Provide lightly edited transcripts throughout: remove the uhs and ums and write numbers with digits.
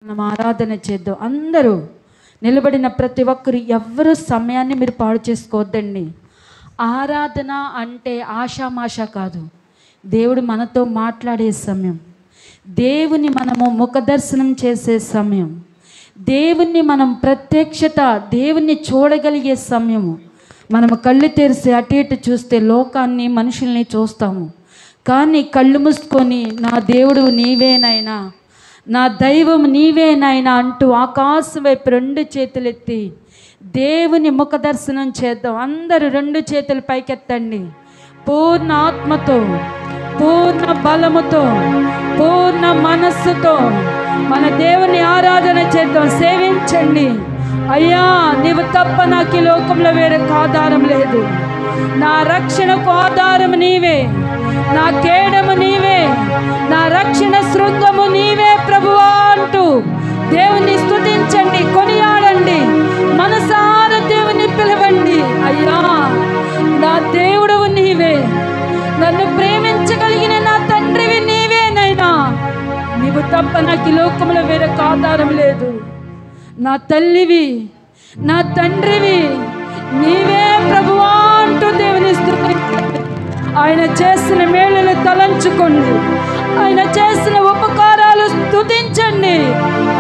మనం ఆరాధన చేద్దాం. అందరూ నిలబడిన ప్రతి ఒక్కరు ఎవ్వరు సమయాన్ని మీరు పాడు చేసుకోవద్దండి. ఆరాధన అంటే ఆషామాషా కాదు, దేవుడు మనతో మాట్లాడే సమయం, దేవుని మనము ముఖదర్శనం చేసే సమయం, దేవుణ్ణి మనం ప్రత్యక్షత దేవుణ్ణి చూడగలిగే సమయము. మనము కళ్ళు తెరిచి అటు ఇటు చూస్తే లోకాన్ని మనుషుల్ని చూస్తాము, కానీ కళ్ళు మూసుకొని నా దేవుడు నీవేనైనా, నా దైవం నీవేనైనా అంటూ ఆకాశం వైపు రెండు చేతులెత్తి దేవుని ముఖ దర్శనం చేద్దాం. అందరూ రెండు చేతులు పైకెత్తండి. పూర్ణ ఆత్మతో, పూర్ణ బలముతో, పూర్ణ మనస్సుతో మన దేవుని ఆరాధన చేద్దాం. సేవించండి. అయ్యా, నీవు తప్ప నాకు ఈ లోకంలో వేరొక ఆధారం లేదు. నా రక్షణకు ఆధారం నీవే, నా కేడము నీవే, నా రక్షణ శృంగము నీవే ప్రభువా అంటూ దేవుని స్తుతించండి, కొనియాడండి, మనసారా దేవుని పిలవండి. అయ్యా, నా దేవుడవు నీవే, నన్ను ప్రేమించగలిగిన నా తండ్రివి నీవేనైనా, నీవు తప్ప నాకు ఈ లోకంలో వేరొక ఆధారం లేదు. నా తల్లివి, నా తండ్రివి నీవే ప్రభువా అంటూ దేవుని స్తుతించండి. ఆయన చేసిన మేలులు తలంచుకోండి, ఆయన చేసిన ఉపకారాలు స్తుతించండి.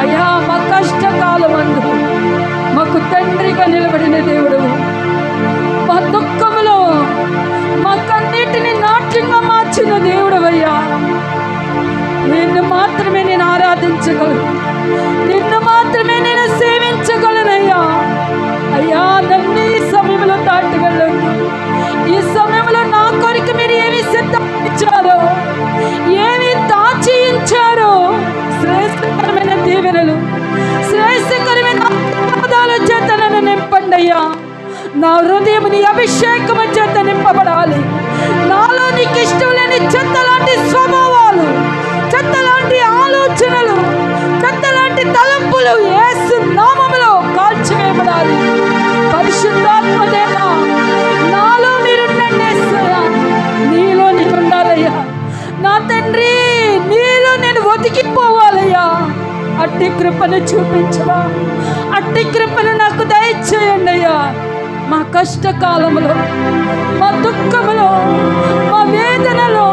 అయ్యా, మా కష్టకాలం అందు మాకు తండ్రిగా నిలబడిన దేవుడు, మా దుఃఖములో మా కన్నీటిని నాట్యంగా మార్చిన దేవుడు. అయ్యా, నిన్ను మాత్రమే నేను ఆరాధించగలను, నిన్ను మాత్రమే నేను సేవించగలనయ్యా. అయ్యా, నన్ను ఈ సమయంలో దాటి వెళ్ళండి. ఈ సమయంలో నా కొరకు మీరు ఏమి సిద్ధపరిచారో, ఏమి దాచి ఉంచారో, శ్రేష్టకరమైన దీవెనలు, శ్రేష్టకరమైన ఆశీర్వాదాల చేత నన్ను నింపండి అయ్యా. నా హృదయం నీ అభిషేకము చేత నింపబడాలి. నాలో నీకు ఇష్టం లేని చెత్త లాంటి స్వభావాలు, చెత్త లాంటి ఆలోచనలు, చెత్త లాంటి తలంపులు యేసు నామములో కాల్చివేయబడాలి. పరిశుద్ధాత్మ దేవా, నాలో మీరుండండి యేసయ్యా, నీలో నేను ఉండాలయ్యా. నా తండ్రి, నీలో నేను ఒదిగిపోవాలయ్యా. అట్టి కృపను చూపించవా, అట్టి కృపను నాకు దయచేయండి అయ్యా. మా కష్టకాలంలో, మా దుఃఖములో, మా వేదనలో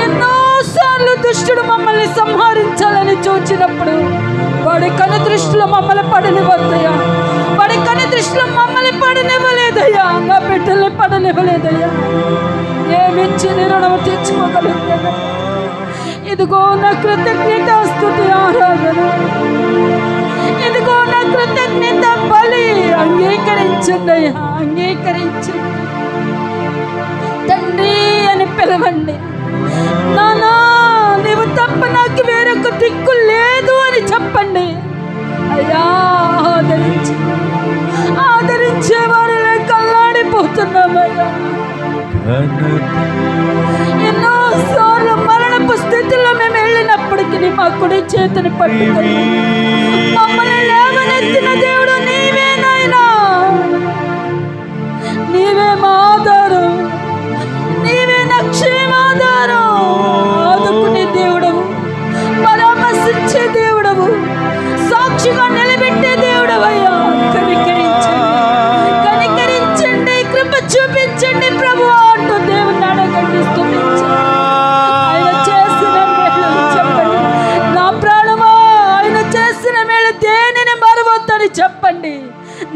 ఎన్నోసార్లు దుష్టుడు మమ్మల్ని సంహరించాలని చూచినప్పుడు వాడి కను దృష్టిలో మమ్మల్ని పడనివ్వద్దయ్యా, వాడి కను దృష్టిలో మమ్మల్ని పడనివ్వలేదయ్యా, నా బిడ్డల్ని పడనివ్వలేదయ్యా. ఏమిచ్చి నీ రుణము తీర్చుకోగలుగుతాను? ఇదిగో నా కృతజ్ఞత స్తుతి ఆరాధన, ఇదిగో నా కృతజ్ఞత బలి. అంగీకరించండి అయ్యా, అంగీకరించండి. తండ్రి అని పిలవండి. నానా, నీవు తప్ప నాకు వేరొక దిక్కు లేదు అని చెప్పండి. అయ్యా, ఆదరించి ఆదరించే వారు కల్లాడిపోతున్నామయ్యా. ఎన్నోసార్లు మరణపు స్థితిలో మేము వెళ్ళినప్పటికీ మా కుడి చేతిని పట్టుకొని మమ్మల్ని లేవనెత్తిన దేవుడు నీవే నాయనా. నీవే మా ఆధారం, నీవే నా క్షేమాధారం. ఆదుకునే దేవుడవు, పరామర్శించే దేవుడవు, సాక్షిగా నిలబెట్టే దేవుడవయ్యా. కనికరించండి, కనికరించండి, కృప చూపించండి ప్రభు అంటూ దేవుని అడగండి, స్తుతించండి. ఆయన చేసిన మేలు చెప్పండి. నా ప్రాణమా, ఆయన చేసిన మేలు దేనిని మరవద్దని చెప్పండి.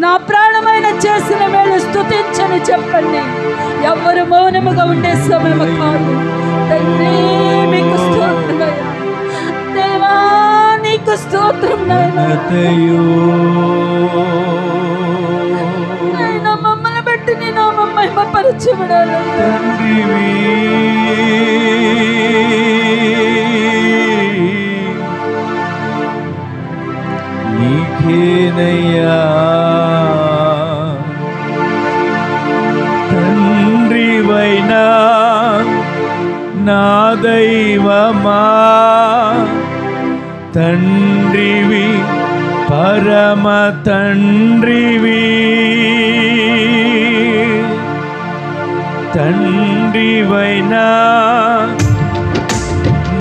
నా ప్రాణమైన చేసిన మేలు స్తుతించని చెప్పండి. ఎవరు మౌనముగా ఉండే సమయం కాదు. తండ్రి, మీకు స్తోత్రం, దేవా నీకు స్తోత్రం. నాయనా, మమ్మల్ని బట్టి నీ నామం మహిమపరచబడాలి. నీకేనయ్యా తండ్రివైనా నా దైవమా, తండ్రివి, పరమ తండ్రివి, తండ్రివైనా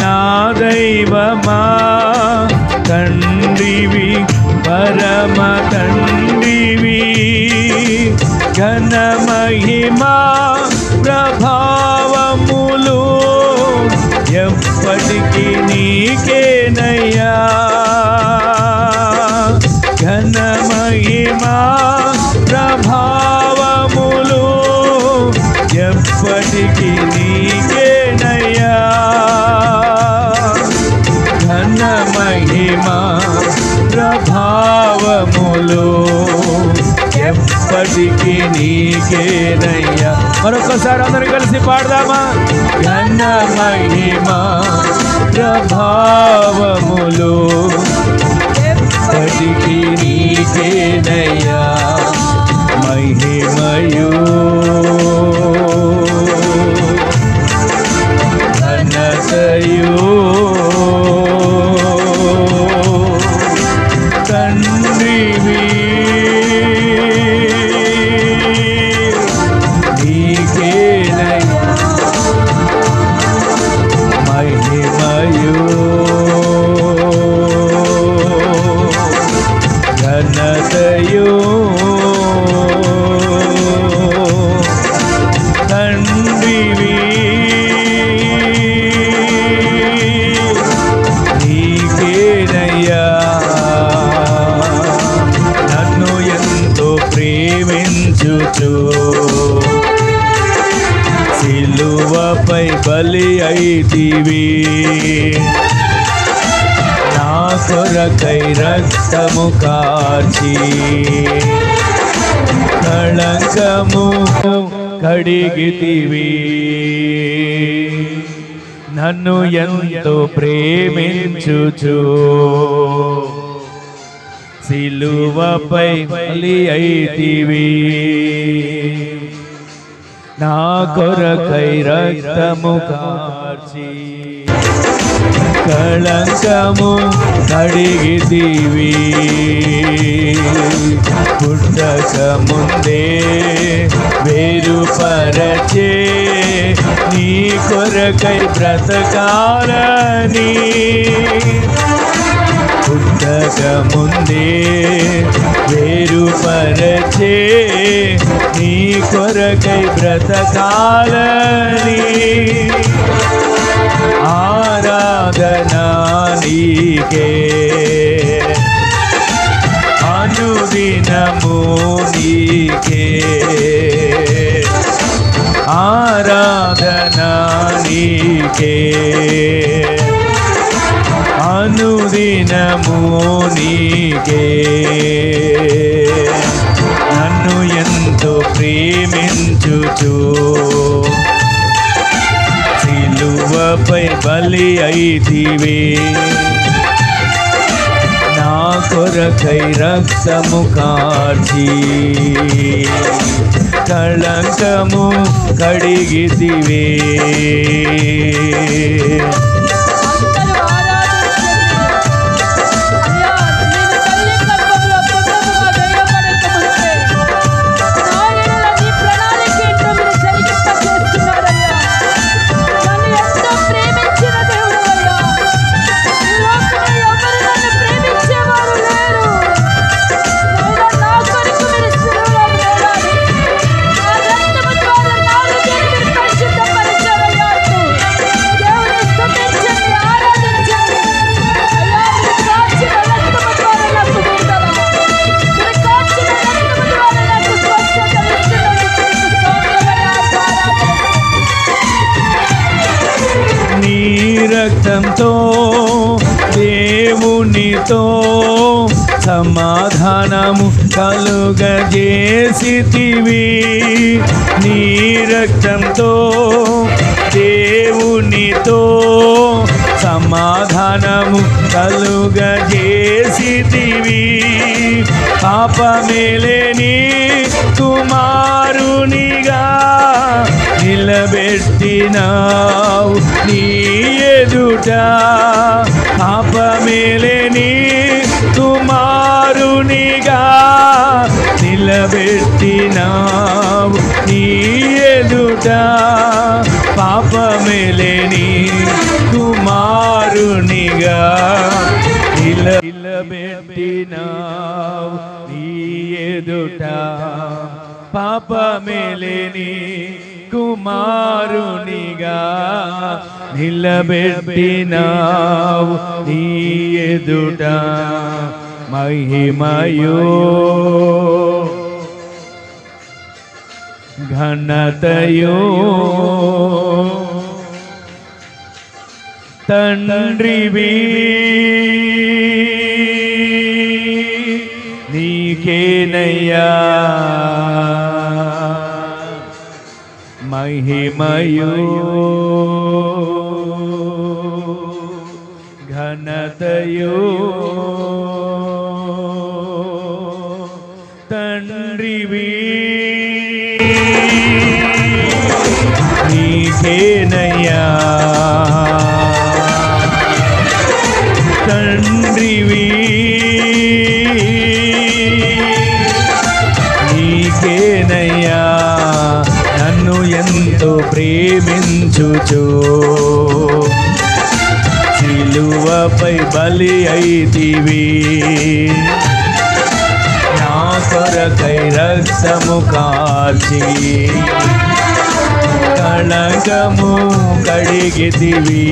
నా దైవమా, తండ్రి తండ్రివి పరమ తండ్రివి ఘన మహిమా ప్రభావములు ఎప్పటికీ నీకేనయ్యా ఘన మహిమా ప్రభావములు ఎప్పటికీ నీకేనయ్యా ఘన మహిమా ప్రభావములు ఎప్పటికీ నీకేనయ్యా. మరొకసారి అందరూ కలిసి పాడదామా? ఘన మహిమా ప్రభావములు ఎప్పటికీ నీకేనయ్యా మహిమయు ఘనతయు తండ్రివి నీకేనయ్యా మహిమయు ఘనతయు తండ్రివి నీకేనయ్యా. నన్ను ఎంతో ప్రేమించుచు సిలువపై బలి అయితివి నా కొరకై రక్తము కార్చి కళంకము కడిగితివి. నన్ను ఎంతో ప్రేమించుచు సిలువపై బలి అయితివి నా కొరకై రక్తము కార్చి కళంకము కడిగితివి. పుట్టక ముందే వేరుపరచే నీ కొరకై బ్రతకాలని పుట్టక ముందే వేరుపరచే నీ కొరకై బ్రతకాలని ఆరాధనా నీకే అనుదినము నీకే ఆరాధనా నీకే అనుదినము నీకే. నన్ను ఎంతో ప్రేమించుచు సిలువపై బలి అయితివి నా కొరకై రక్తము కార్చి కళంకము కడిగితివి. రక్తంతో దేవునితో సమాధానము కలుగజేసితివి నీ రక్తంతో దేవునితో సమాధానము కలుగజేసితివి పాపమేలేని కుమారునిగా నిలబెట్టినావు నీ ఎదుట పాపమేలేని కుమారునిగా నిలబెట్టినావు నీ ఎదుట పాపమేలేని కుమారునిగా నిలబెట్టినావు నీ ఎదుట పాపమేలేని కుమారునిగా నిలబెట్టినావు నీ ఎదుట మహిమయో ఘనతయో తండ్రివి నీకేనయ్యా మహిమయో ఘనతయో తండ్రివి నీకేనయ్యా తండ్రివి నీకేనయ్యా నన్ను ఎంతో ప్రేమించుచు సిలువపై బలి అయితివి నా కొరకై రక్తము కార్చి కళంకము కడిగితివి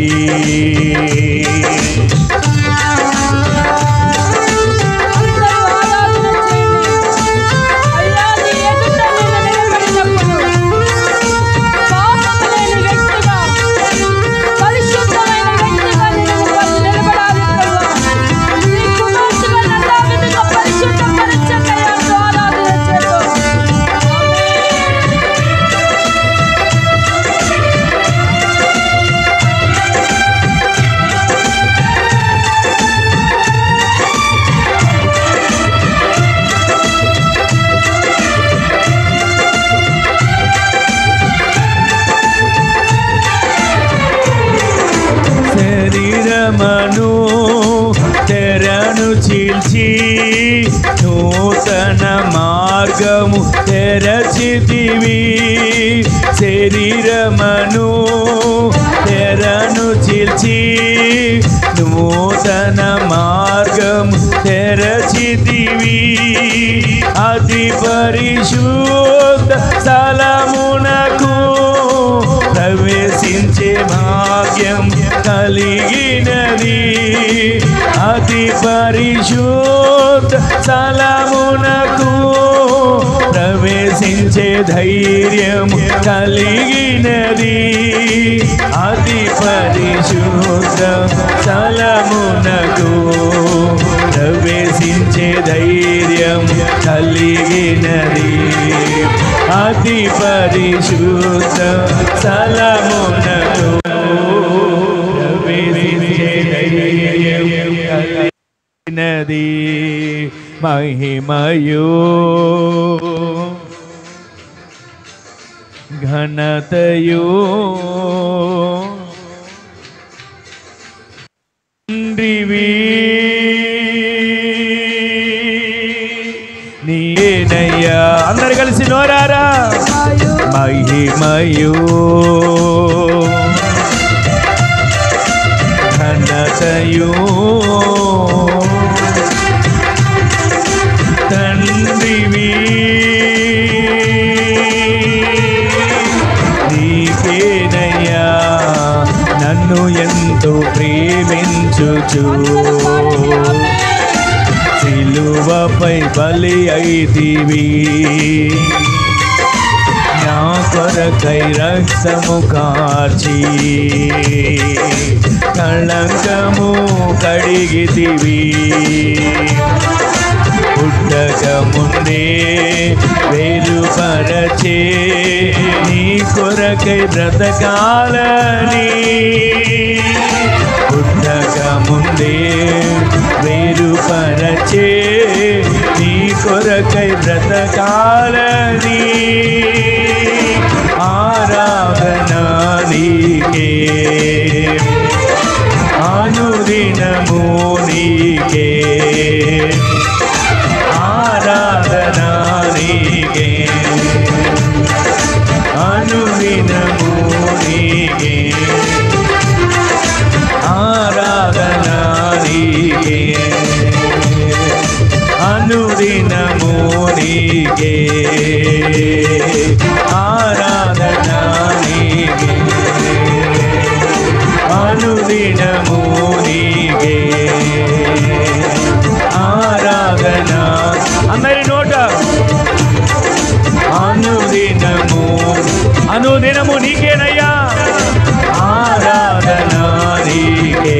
శరీరమను తెరను చీల్చి నూతన మార్గము తెరచితివి శరీరమను తెరను చీల్చి నూతన మార్గము తెరచితివి అతి పరిశుద్ధ స్థలమునకు ప్రవేశించే భాగ్యం కలిగినది అతి పరిశుద్ధ స్థలమునకు ప్రవేశించే ధైర్యం కలిగినది అతి పరిశుద్ధ స్థలమునకు ప్రవేశించే ధైర్యం కలిగినది అతి పరిశుద్ధ స్థలమునకు ప్రవేశించే ధైర్యం కలిగినది మహిమయో ఘనతయో తండ్రివి నీనయ్యా అందరు కలిసి నోరారా మహిమయో ఘనతయో తండ్రివి నీకేనయ్యా నన్ను ఎంతో ప్రేమించుచు సిలువపై బలి అయితివి నా కొరకై రక్తము కార్చి కళంకము కడిగితివి పుట్టక ముందే వేలుపరచే నీ కొరకై బ్రతకాలని పుట్టక ముందే వేలుపరచే నీ కొరకై బ్రతకాలని ఆరాధన నీకే అనుదినము నీకే ఆరాధన నీకే అనుదినము నీకే ఆరాధన నీకే అనుదినము నీకే ఆరాధన నీకే అనుదినము నీకే ఆరాధన అందరి నోట అనుదినము నీకేనయ్యా ఆరాధన నీకే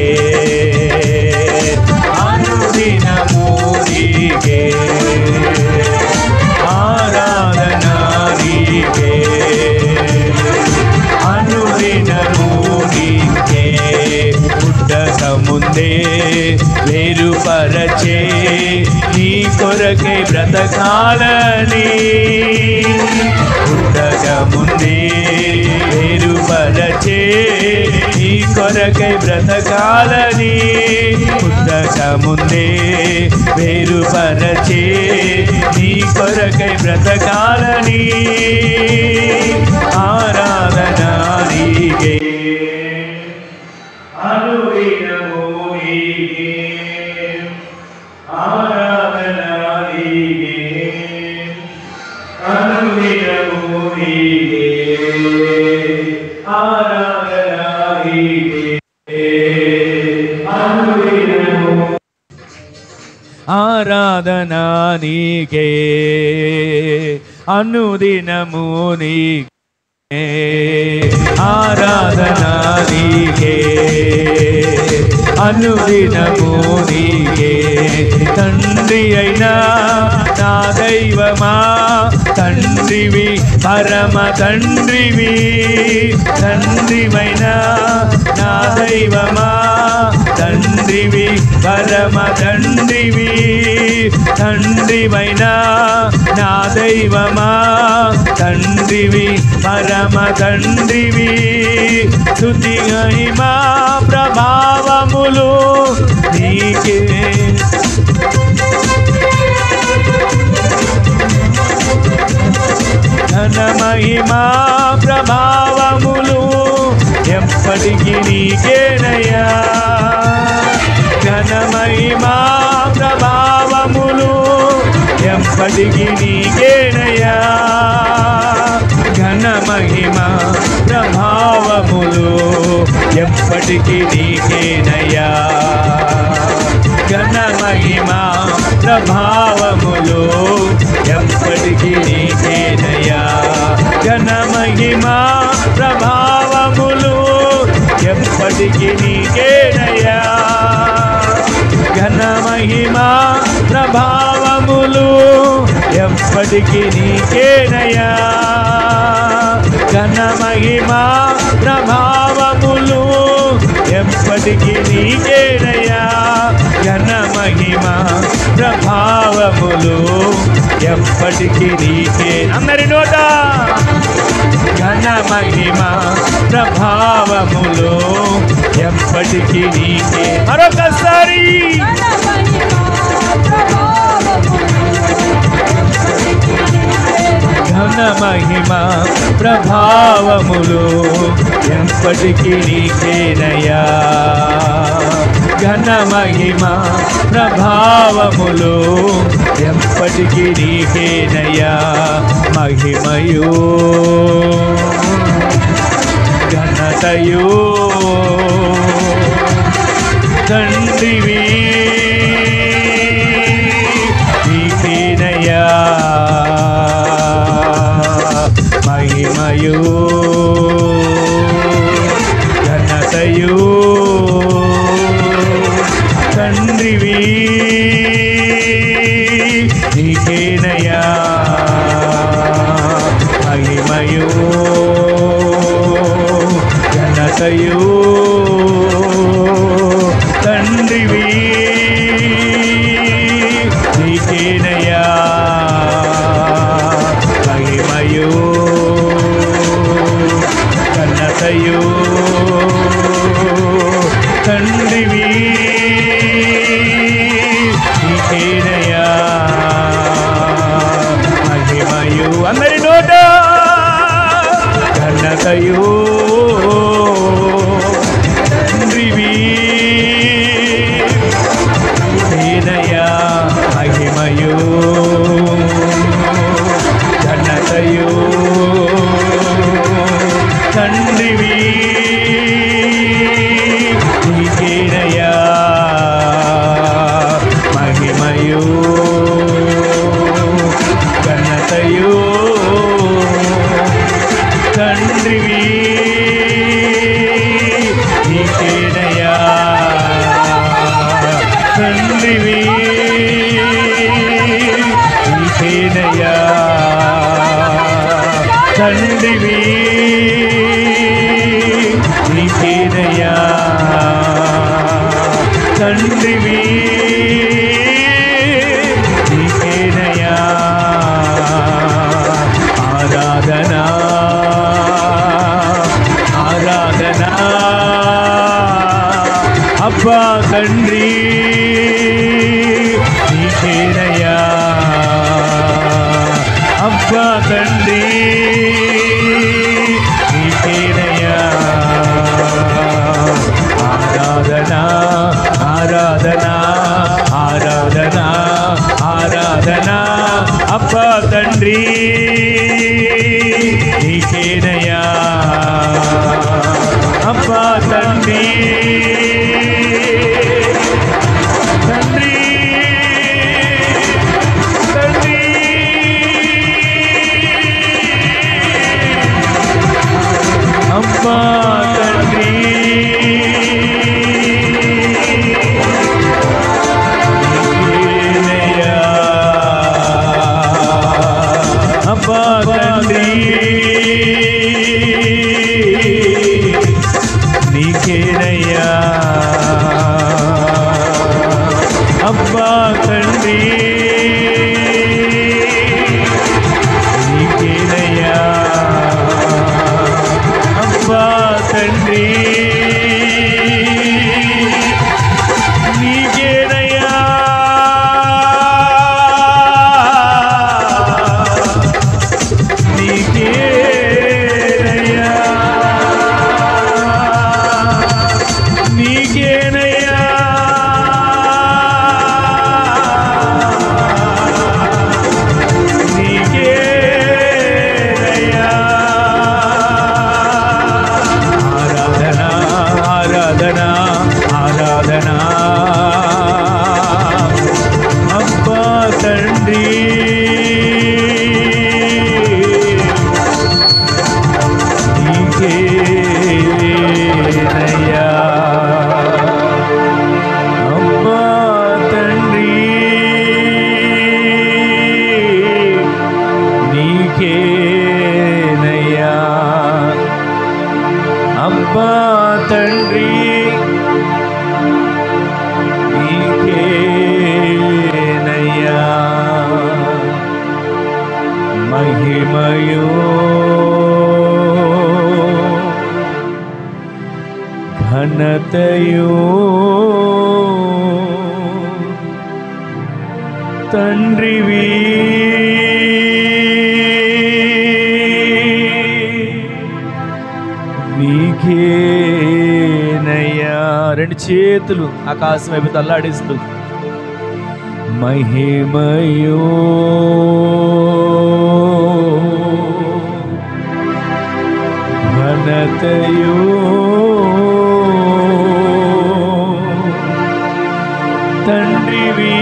అనుదినము నీకే ఆరాధన నీకే అనుదినము నీకే పుట్టక ముందే వేరుపరచే నీ కొరకై బ్రతకాలని పుట్టక ముందే వేరుపరచే నీ కొరకై బ్రతకాలని పుట్టక ముందే వేరుపరచే నీ కొరకై బ్రతకాలని ఆరాధన నీకే అనుదినము నీకే ఆరాధన నీకే అనుదినము నీకే ఆరాధన నీకే అనుదినము ఆరాధన నీకే అనుదినము నీకే ఆరాధన నీకే అనుదినము నీకే తండ్రి అయినా నా దైవమా తండ్రివి పరమ తండ్రివి తండ్రివైనా నా దైవమా తండ్రివి పరమ తండ్రివి తండ్రివైనా నా దైవమా తండ్రివి పరమ తండ్రివి స్తుతి మహిమా ప్రభావములు నీకే ఘన మహిమా ప్రభావములు ఎప్పటికీ నీకేనయ్యా ఘన మహిమా ప్రభావములు ఎప్పటికీ నీకేనయ్యా ఘన మహిమా ప్రభావములు ఎప్పటికీ నీకేనయ్యా ఘన మహిమా ప్రభావములు ఎప్పటికీ నీకేనయ్యా ఘన మహిమా ప్రభావములు ఎప్పటికీ నీకేనయ్యా ఘన మహిమా ప్రభావములు ఎప్పటికీ నీకేనయ్యా ఘన మహిమా ప్రభావములు ఎప్పటికీ నీకేనయ్యా ఘన మహిమా ప్రభావములు ఎప్పటికీ నీకే అందరి నోట ఘన మహిమా ప్రభావములు ఎప్పటికీ నీకే మరొకసారి ఘన మహిమా ప్రభావములు ఎప్పటికీ నీకేనయ్యా ఘన మహిమా ప్రభావములు ఎప్పటికీ నీకేనయ్యా మహిమయు ఘనతయు తండ్రివి నీకేనయ్యా మహిమయు ఘనతయు తండ్రివి నీకేనయ్యా మహిమయు ఘనతయు తండ్రివి నీకేనయ్యా మహిమయు ఘనతయు తండ్రివి నీకేనయ్యా మహిమయు అందరి నోట ఘనతయు తండ్రివి నీకేనయ్యా మహిమయు నీకేనయ్యా అబ్బా తండ్రి నీకేనయ్యా ఆరాధనా ఆరాధనా ఆరాధనా ఆరాధనా అబ్బా తండ్రి నీకేనయ్యా అబ్బా తండ్రి తండ్రి తండ్రి అబ్బా తండ్రి నీకేనయ్యా అబ్బా తండ్రి నీకేనయ్యా అబ్బా తండ్రి నీకేనయ్యా అబ్బా తండ్రి నీకేనయ్యా నీకేనయ్యా నీకేనయ్యా నీకేనయ్యా ఆరాధనా ఆరాధనా ఆరాధనా అబ్బా తండ్రి నీకేనయ్యా అబ్బా తండ్రి నీకేనయ్యా అబ్బా తండ్రి నీకేనయ్యా మహిమయో ఘనతయో తండ్రివి నీకేనయ్యా రెండు చేతులు ఆకాశం వైపు తల్లాడిస్తూ మహిమయో ఘనతయో తండ్రివి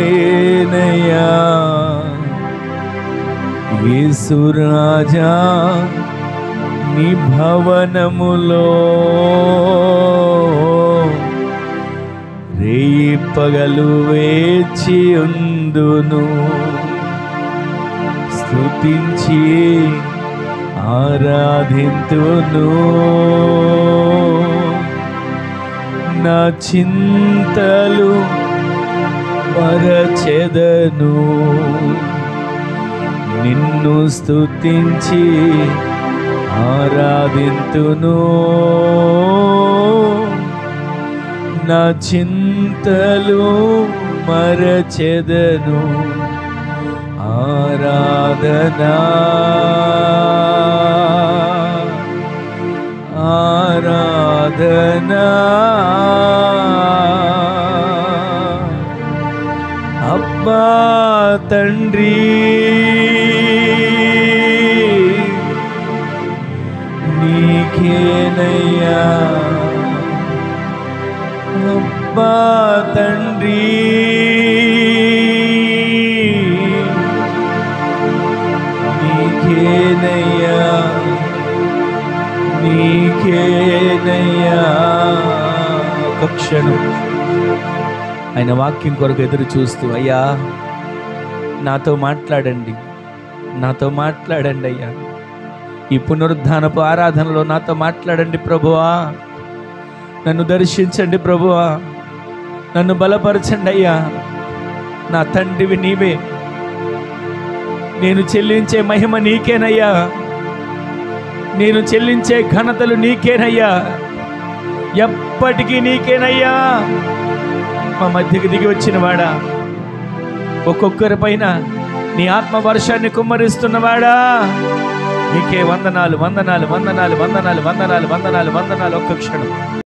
నీకేనయ్యా యేసురాజా నీ భవనములో రేయి పగలు వేచి ఉందును స్తుతించి ఆరాధింతును నా చింతలు మరచెదను నిన్ను స్తుతించి ఆరాధింతును నా చింతలు మరచెదను ఆరాధనా ఆరాధనా అబ్బా తండ్రి నీకేనయ్యా అబ్బా తండ్రి నీకేనయ్యా నీకేనయ్యా. ఒక క్షణం ఆయన వాక్యం కొరకు ఎదురు చూస్తూ, అయ్యా నాతో మాట్లాడండి, నాతో మాట్లాడండి అయ్యా, ఈ పునరుద్ధానపు ఆరాధనలో నాతో మాట్లాడండి ప్రభువా, నన్ను దర్శించండి ప్రభువా, నన్ను బలపరచండి అయ్యా. నా తండ్రివి నీవే, నేను చెల్లించే మహిమ నీకేనయ్యా. నేను చెల్లించే ఘనతలు నీకేనయ్యా, ఎప్పటికీ నీకేనయ్యా. మా మధ్యకి దిగి వచ్చిన వాడా, ఒక్కొక్కరి పైన నీ ఆత్మ వర్షాన్ని కుమ్మరిస్తున్నవాడా, నీకే వందనాలు వందనాలు వందనాలు వందనాలు వందనాలు వందనాలు వందనాలు. ఒక్క క్షణం